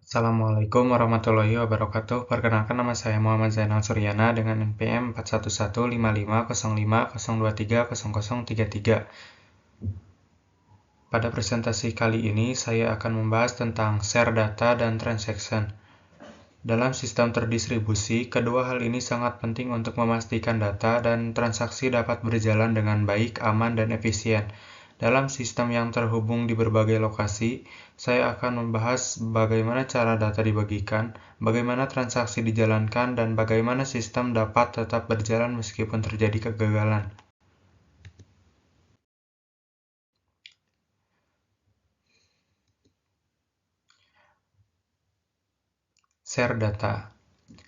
Assalamualaikum warahmatullahi wabarakatuh. Perkenalkan, nama saya Muhammad Zainal Suryana dengan NPM 411550530033. Pada presentasi kali ini, saya akan membahas tentang share data dan transaction. Dalam sistem terdistribusi, kedua hal ini sangat penting untuk memastikan data dan transaksi dapat berjalan dengan baik, aman, dan efisien. Dalam sistem yang terhubung di berbagai lokasi, saya akan membahas bagaimana cara data dibagikan, bagaimana transaksi dijalankan, dan bagaimana sistem dapat tetap berjalan meskipun terjadi kegagalan. Share data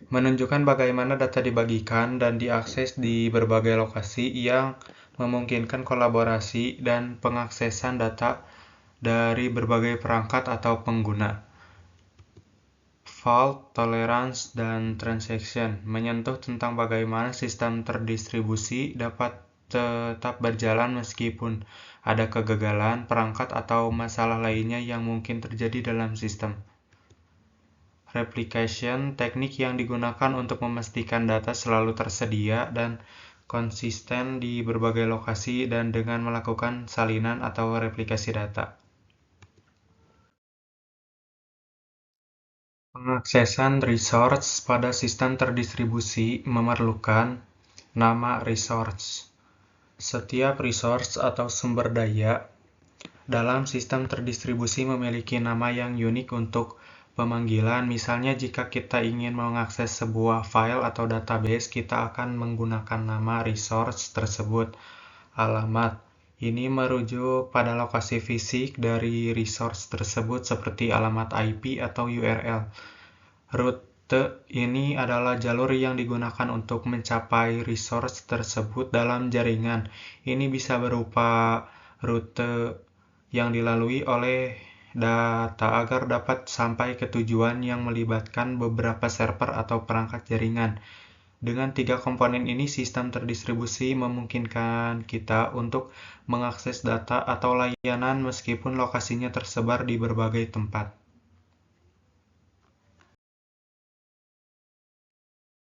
menunjukkan bagaimana data dibagikan dan diakses di berbagai lokasi yang memungkinkan kolaborasi dan pengaksesan data dari berbagai perangkat atau pengguna. Fault tolerance dan transaction menyentuh tentang bagaimana sistem terdistribusi dapat tetap berjalan meskipun ada kegagalan, perangkat, atau masalah lainnya yang mungkin terjadi dalam sistem. Replication, teknik yang digunakan untuk memastikan data selalu tersedia dan konsisten di berbagai lokasi dan dengan melakukan salinan atau replikasi data. Pengaksesan resource pada sistem terdistribusi memerlukan nama resource. Setiap resource atau sumber daya dalam sistem terdistribusi memiliki nama yang unik untuk pemanggilan. Misalnya, jika kita ingin mengakses sebuah file atau database, kita akan menggunakan nama resource tersebut. Alamat ini merujuk pada lokasi fisik dari resource tersebut seperti alamat IP atau URL. Rute ini adalah jalur yang digunakan untuk mencapai resource tersebut dalam jaringan. Ini bisa berupa rute yang dilalui oleh data agar dapat sampai ke tujuan yang melibatkan beberapa server atau perangkat jaringan. Dengan 3 komponen ini, sistem terdistribusi memungkinkan kita untuk mengakses data atau layanan meskipun lokasinya tersebar di berbagai tempat.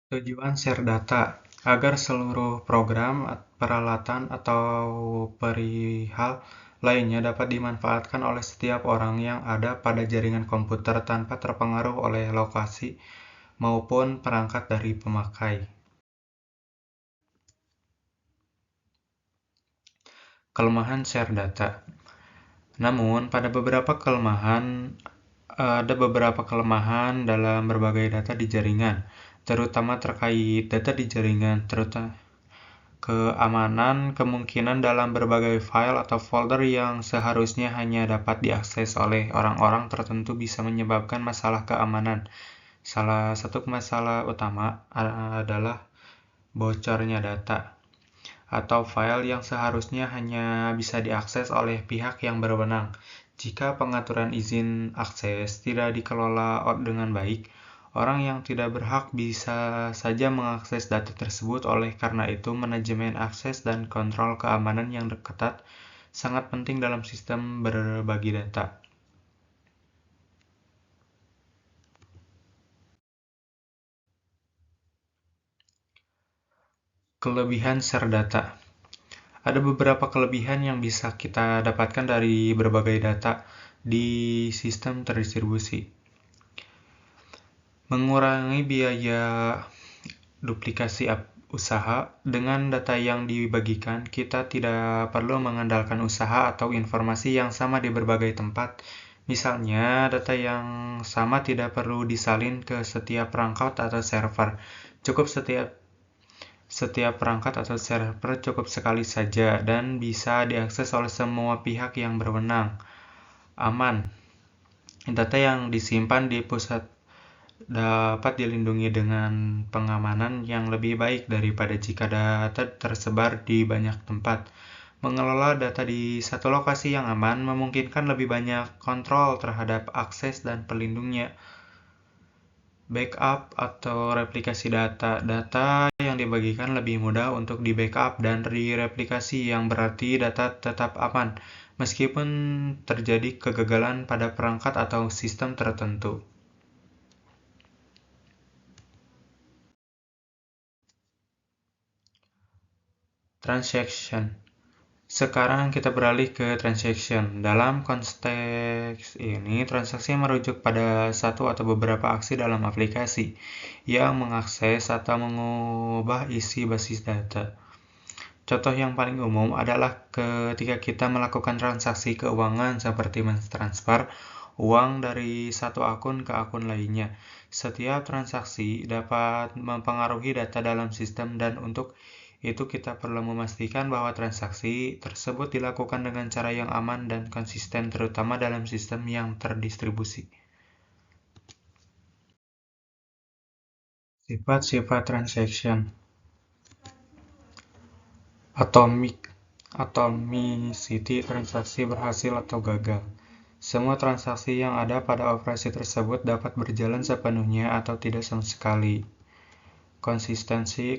Tujuan share data agar seluruh program, peralatan, atau perihal lainnya dapat dimanfaatkan oleh setiap orang yang ada pada jaringan komputer tanpa terpengaruh oleh lokasi maupun perangkat dari pemakai. Kelemahan share data. Namun, ada beberapa kelemahan dalam berbagai data di jaringan, terutama terkait data di jaringan, terutama keamanan, kemungkinan dalam berbagai file atau folder yang seharusnya hanya dapat diakses oleh orang-orang tertentu bisa menyebabkan masalah keamanan. Salah satu masalah utama adalah bocornya data atau file yang seharusnya hanya bisa diakses oleh pihak yang berwenang. Jika pengaturan izin akses tidak dikelola dengan baik, orang yang tidak berhak bisa saja mengakses data tersebut. Oleh karena itu, manajemen akses dan kontrol keamanan yang ketat sangat penting dalam sistem berbagi data. Kelebihan share data. Ada beberapa kelebihan yang bisa kita dapatkan dari berbagai data di sistem terdistribusi. Mengurangi biaya duplikasi usaha. Dengan data yang dibagikan, kita tidak perlu mengandalkan usaha atau informasi yang sama di berbagai tempat. Misalnya, data yang sama tidak perlu disalin ke setiap perangkat atau server. Cukup setiap perangkat atau server cukup sekali saja dan bisa diakses oleh semua pihak yang berwenang. Aman. Data yang disimpan di pusat dapat dilindungi dengan pengamanan yang lebih baik daripada jika data tersebar di banyak tempat. Mengelola data di satu lokasi yang aman memungkinkan lebih banyak kontrol terhadap akses dan pelindungnya. Backup atau replikasi data. Data yang dibagikan lebih mudah untuk di-backup dan direplikasi, yang berarti data tetap aman meskipun terjadi kegagalan pada perangkat atau sistem tertentu. Transaction. Sekarang kita beralih ke transaction. Dalam konteks ini, transaksi merujuk pada satu atau beberapa aksi dalam aplikasi yang mengakses atau mengubah isi basis data. Contoh yang paling umum adalah ketika kita melakukan transaksi keuangan seperti mentransfer uang dari satu akun ke akun lainnya. Setiap transaksi dapat mempengaruhi data dalam sistem dan untuk itu kita perlu memastikan bahwa transaksi tersebut dilakukan dengan cara yang aman dan konsisten, terutama dalam sistem yang terdistribusi. Sifat-sifat transaction. Atomicity transaksi berhasil atau gagal. Semua transaksi yang ada pada operasi tersebut dapat berjalan sepenuhnya atau tidak sama sekali. Konsistensi,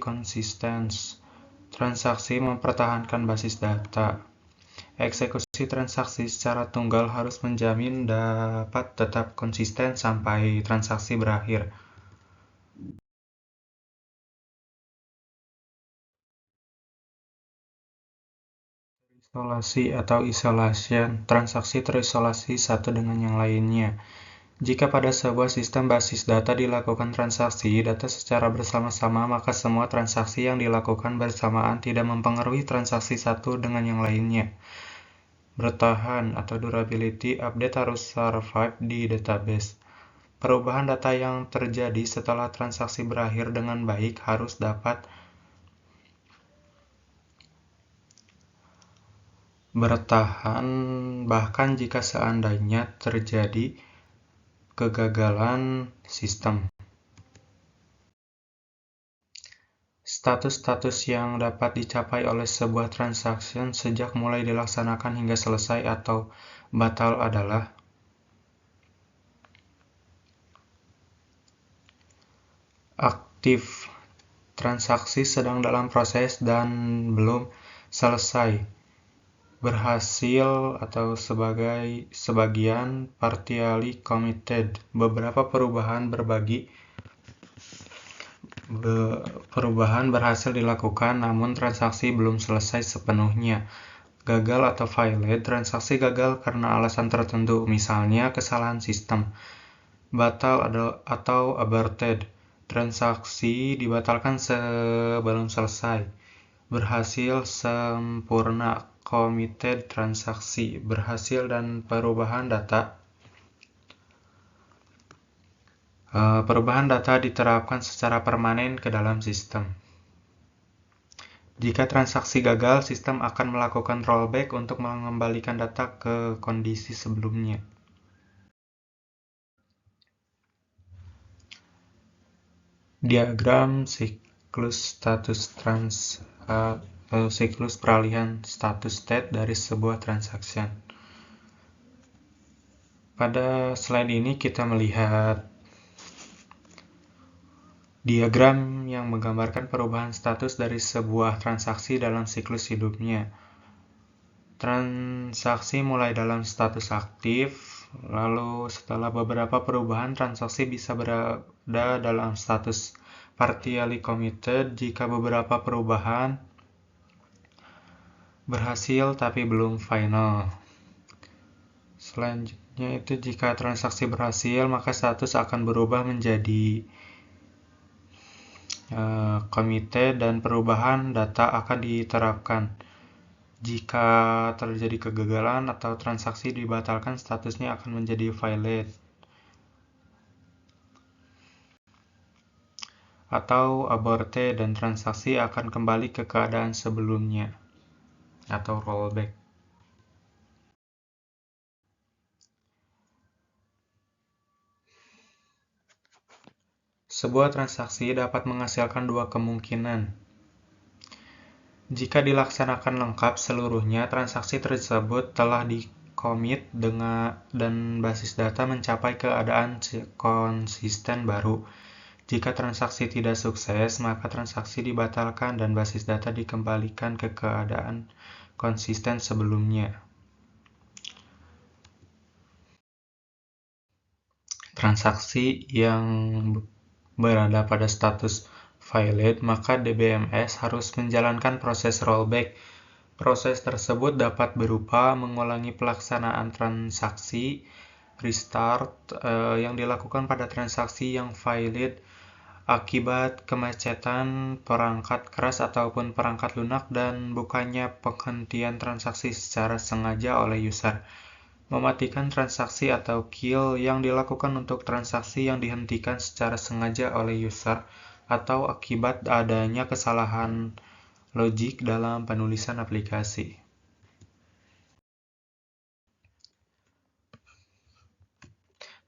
transaksi mempertahankan basis data. Eksekusi transaksi secara tunggal harus menjamin dapat tetap konsisten sampai transaksi berakhir. Isolasi atau isolation, transaksi terisolasi satu dengan yang lainnya. Jika pada sebuah sistem basis data dilakukan transaksi data secara bersama-sama, maka semua transaksi yang dilakukan bersamaan tidak mempengaruhi transaksi satu dengan yang lainnya. Bertahan atau durability, update harus survive di database. Perubahan data yang terjadi setelah transaksi berakhir dengan baik harus dapat bertahan bahkan jika seandainya terjadi kegagalan sistem. Status-status yang dapat dicapai oleh sebuah transaction sejak mulai dilaksanakan hingga selesai atau batal adalah aktif, transaksi sedang dalam proses dan belum selesai, berhasil atau sebagian, partially committed, beberapa perubahan berhasil dilakukan namun transaksi belum selesai sepenuhnya. Gagal atau violate, transaksi gagal karena alasan tertentu, misalnya kesalahan sistem. Batal atau aborted, transaksi dibatalkan sebelum selesai. Berhasil, sempurna. Committed, transaksi berhasil dan perubahan data. Perubahan data diterapkan secara permanen ke dalam sistem. Jika transaksi gagal, sistem akan melakukan rollback untuk mengembalikan data ke kondisi sebelumnya. Diagram siklus status siklus peralihan status state dari sebuah transaction. Pada slide ini kita melihat diagram yang menggambarkan perubahan status dari sebuah transaksi dalam siklus hidupnya. Transaksi mulai dalam status aktif, lalu setelah beberapa perubahan transaksi bisa berada dalam status partially committed jika beberapa perubahan berhasil tapi belum final. Selanjutnya itu jika transaksi berhasil, maka status akan berubah menjadi committed dan perubahan data akan diterapkan. Jika terjadi kegagalan atau transaksi dibatalkan, statusnya akan menjadi violate atau aborted dan transaksi akan kembali ke keadaan sebelumnya atau rollback. Sebuah transaksi dapat menghasilkan dua kemungkinan. Jika dilaksanakan lengkap seluruhnya, transaksi tersebut telah di-commit dan basis data mencapai keadaan konsisten baru. Jika transaksi tidak sukses, maka transaksi dibatalkan dan basis data dikembalikan ke keadaan konsisten sebelumnya. Transaksi yang berada pada status valid, maka DBMS harus menjalankan proses rollback. Proses tersebut dapat berupa mengulangi pelaksanaan transaksi restart yang dilakukan pada transaksi yang valid akibat kemacetan perangkat keras ataupun perangkat lunak dan bukannya penghentian transaksi secara sengaja oleh user. Mematikan transaksi atau kill yang dilakukan untuk transaksi yang dihentikan secara sengaja oleh user atau akibat adanya kesalahan logik dalam penulisan aplikasi.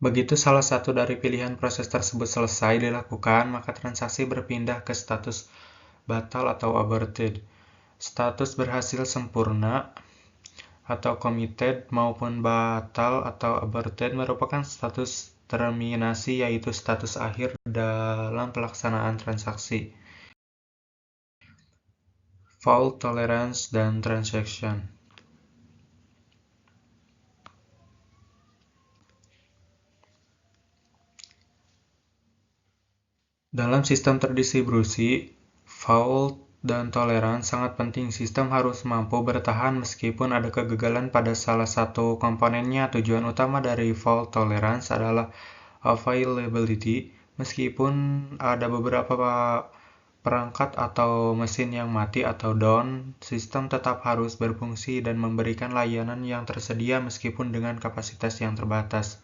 Begitu salah satu dari pilihan proses tersebut selesai dilakukan, maka transaksi berpindah ke status batal atau aborted. Status berhasil sempurna atau committed maupun batal atau aborted merupakan status terminasi, yaitu status akhir dalam pelaksanaan transaksi. Fault tolerance dan transaction. Dalam sistem terdistribusi, fault dan toleransi sangat penting. Sistem harus mampu bertahan meskipun ada kegagalan pada salah satu komponennya. Tujuan utama dari fault tolerance adalah availability. Meskipun ada beberapa perangkat atau mesin yang mati atau down, sistem tetap harus berfungsi dan memberikan layanan yang tersedia meskipun dengan kapasitas yang terbatas.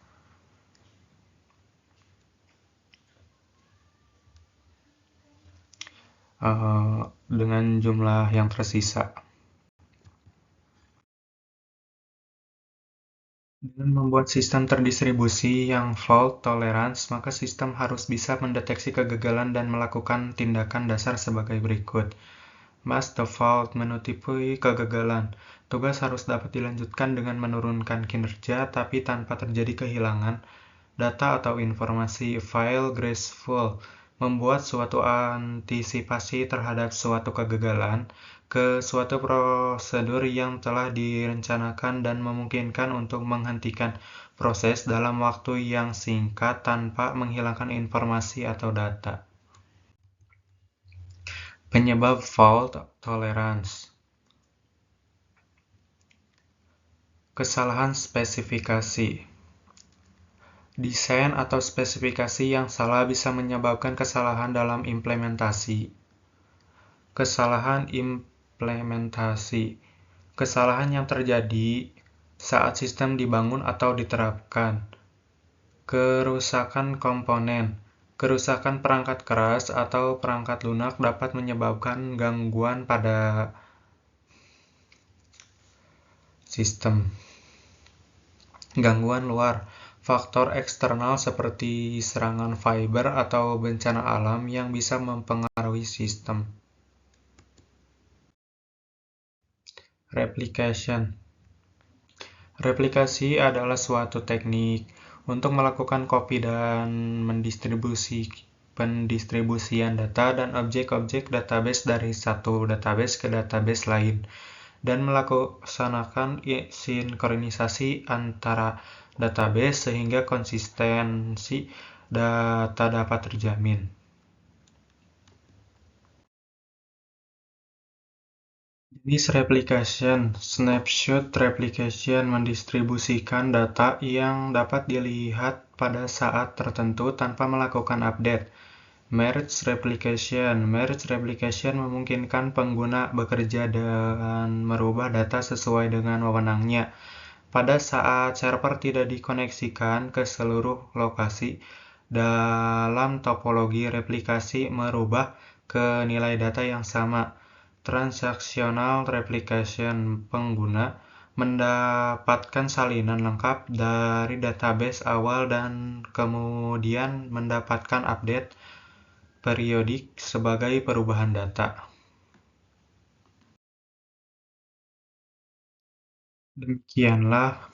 Dengan jumlah yang tersisa. Dengan membuat sistem terdistribusi yang fault tolerance, maka sistem harus bisa mendeteksi kegagalan dan melakukan tindakan dasar sebagai berikut. Mask the fault, menutupi kegagalan. Tugas harus dapat dilanjutkan dengan menurunkan kinerja, tapi tanpa terjadi kehilangan data atau informasi. File graceful, membuat suatu antisipasi terhadap suatu kegagalan ke suatu prosedur yang telah direncanakan dan memungkinkan untuk menghentikan proses dalam waktu yang singkat tanpa menghilangkan informasi atau data. Penyebab fault tolerance. Kesalahan spesifikasi. Desain atau spesifikasi yang salah bisa menyebabkan kesalahan dalam implementasi. Kesalahan implementasi. Kesalahan yang terjadi saat sistem dibangun atau diterapkan. Kerusakan komponen. Kerusakan perangkat keras atau perangkat lunak dapat menyebabkan gangguan pada sistem. Gangguan luar. Faktor eksternal seperti serangan fiber atau bencana alam yang bisa mempengaruhi sistem. Replication. Replikasi adalah suatu teknik untuk melakukan copy dan pendistribusian data dan objek-objek database dari satu database ke database lain, dan melaksanakan sinkronisasi antara database sehingga konsistensi data dapat terjamin. Jenis replication. Snapshot replication mendistribusikan data yang dapat dilihat pada saat tertentu tanpa melakukan update. Merge replication. Merge replication memungkinkan pengguna bekerja dan merubah data sesuai dengan wewenangnya. Pada saat server tidak dikoneksikan ke seluruh lokasi, dalam topologi replikasi merubah ke nilai data yang sama. Transactional replication, pengguna mendapatkan salinan lengkap dari database awal dan kemudian mendapatkan update periodik sebagai perubahan data. Demikianlah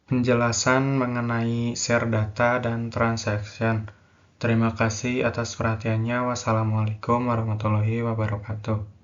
penjelasan mengenai share data dan transaction. Terima kasih atas perhatiannya. Wassalamualaikum warahmatullahi wabarakatuh.